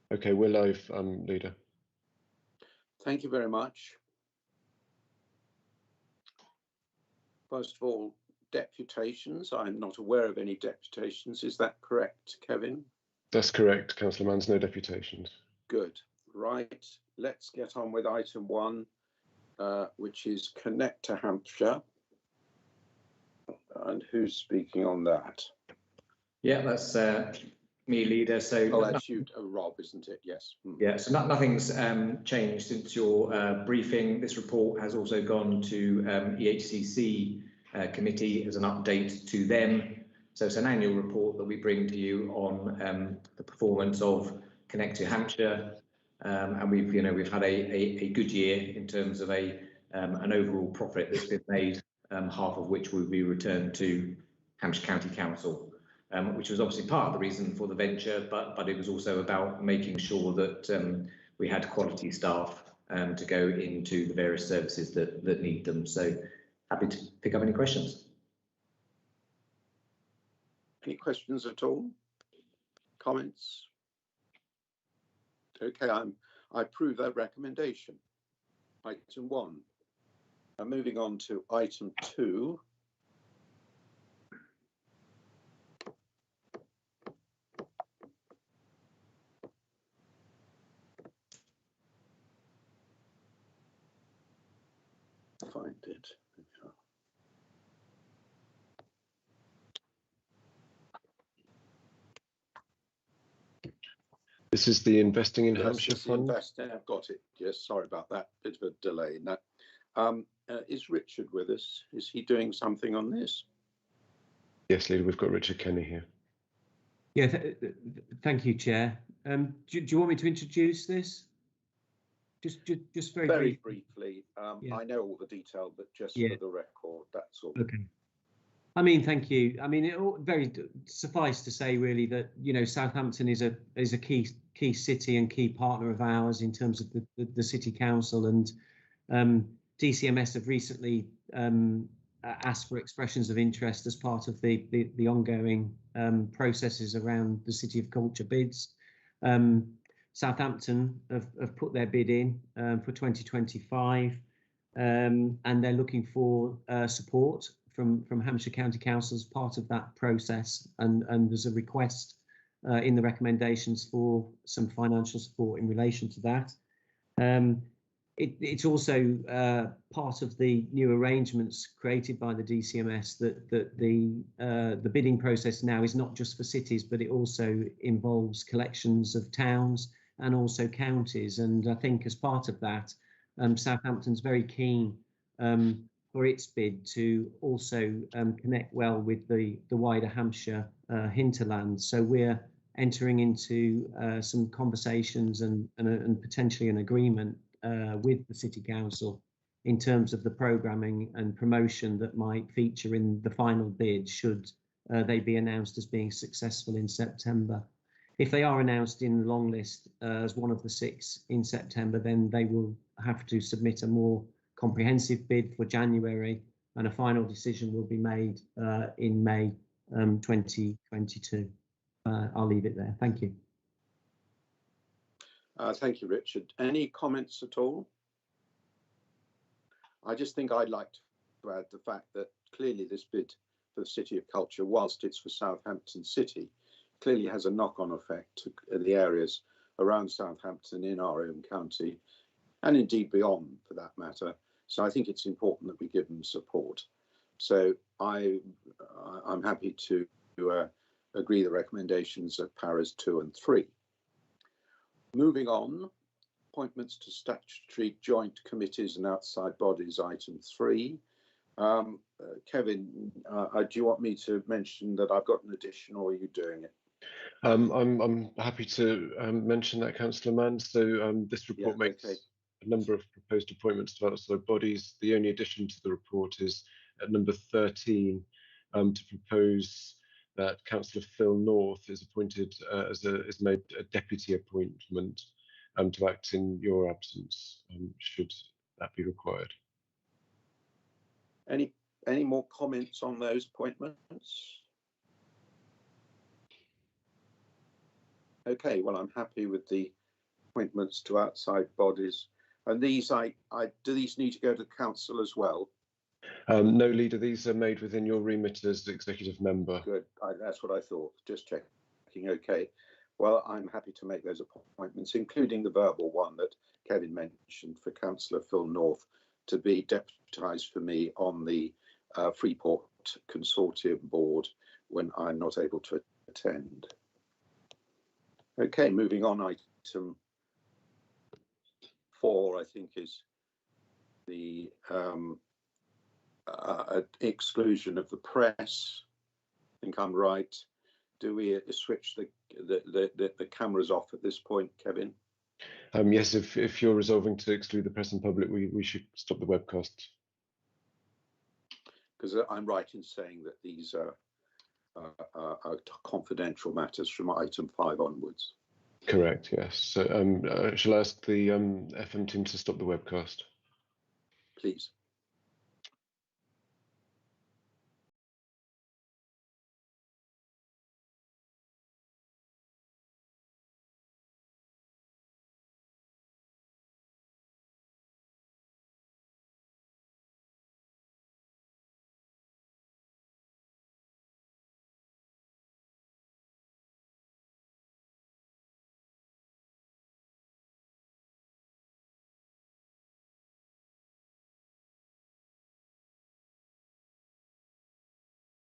Okay, we're live, Leader. Thank you very much. First of all, deputations. I'm not aware of any deputations. Is that correct, Kevin? That's correct, Councillor Manns, no deputations. Good. Right, let's get on with item 1, which is Connect to Hampshire. And who's speaking on that? Yeah, that's me, Leader. So that's you, Rob, isn't it? Yes. Yeah, so nothing's changed since your briefing. This report has also gone to EHCC committee as an update to them. So it's an annual report that we bring to you on the performance of Connect to Hampshire, and we've had a good year in terms of an overall profit that's been made, half of which will be returned to Hampshire County Council. Which was obviously part of the reason for the venture, but it was also about making sure that we had quality staff to go into the various services that need them. So happy to pick up any questions. Any questions at all? Comments? Okay, I approve that recommendation. Item 1. Moving on to item 2. Find it. This is the Investing in Yes, Hampshire Fund. I've got it. Yes, sorry about that. Bit of a delay in that. Is Richard with us? Is he doing something on this? Yes, Leader, we've got Richard Kenny here. Yeah, thank you, Chair. Do you want me to introduce this? Just very briefly. Yeah. I know all the detail, but just Yeah. for the record, that's all. Okay. I mean, thank you. I mean, it very suffice to say, really, that Southampton is a key city and key partner of ours in terms of the city council, and DCMS have recently asked for expressions of interest as part of the ongoing processes around the City of Culture bids. Southampton have put their bid in for 2025, and they're looking for support from Hampshire County Council as part of that process, and there's a request in the recommendations for some financial support in relation to that. It's also part of the new arrangements created by the DCMS that the bidding process now is not just for cities, but it also involves collections of towns and also counties. And I think as part of that, Southampton's very keen for its bid to also connect well with the wider Hampshire hinterland. So we're entering into some conversations and potentially an agreement with the City Council in terms of the programming and promotion that might feature in the final bid should they be announced as being successful in September. If they are announced in the long list as one of the 6 in September, then they will have to submit a more comprehensive bid for January, and a final decision will be made in May 2022. I'll leave it there. Thank you. Thank you, Richard. Any comments at all? I just think I'd like to add the fact that clearly this bid for the City of Culture, whilst it's for Southampton City, clearly has a knock-on effect to the areas around Southampton in our own county, and indeed beyond for that matter. So I think it's important that we give them support. So I'm happy to agree the recommendations of paras 2 and 3. Moving on, appointments to statutory joint committees and outside bodies, item 3. Kevin, do you want me to mention that I've got an addition, or are you doing it? I'm happy to mention that, Councillor Mann. So this report makes a number of proposed appointments to outside bodies. The only addition to the report is at number 13 to propose that Councillor Phil North is appointed is made a deputy appointment to act in your absence, should that be required. Any more comments on those appointments? Okay, well, I'm happy with the appointments to outside bodies. And these, do these need to go to the council as well? No, Leader, these are made within your remit as executive member. Good, that's what I thought, just checking. Okay, well, I'm happy to make those appointments, including the verbal one that Kevin mentioned for Councillor Phil North to be deputised for me on the Freeport Consortium board when I'm not able to attend. Okay, moving on, item 4, I think, is the exclusion of the press. I think I'm right. Do we switch the cameras off at this point, Kevin? Yes, if you're resolving to exclude the press and public, we should stop the webcast. Because I'm right in saying that these are confidential matters from item 5 onwards. Correct, yes. So shall I ask the FM team to stop the webcast? Please.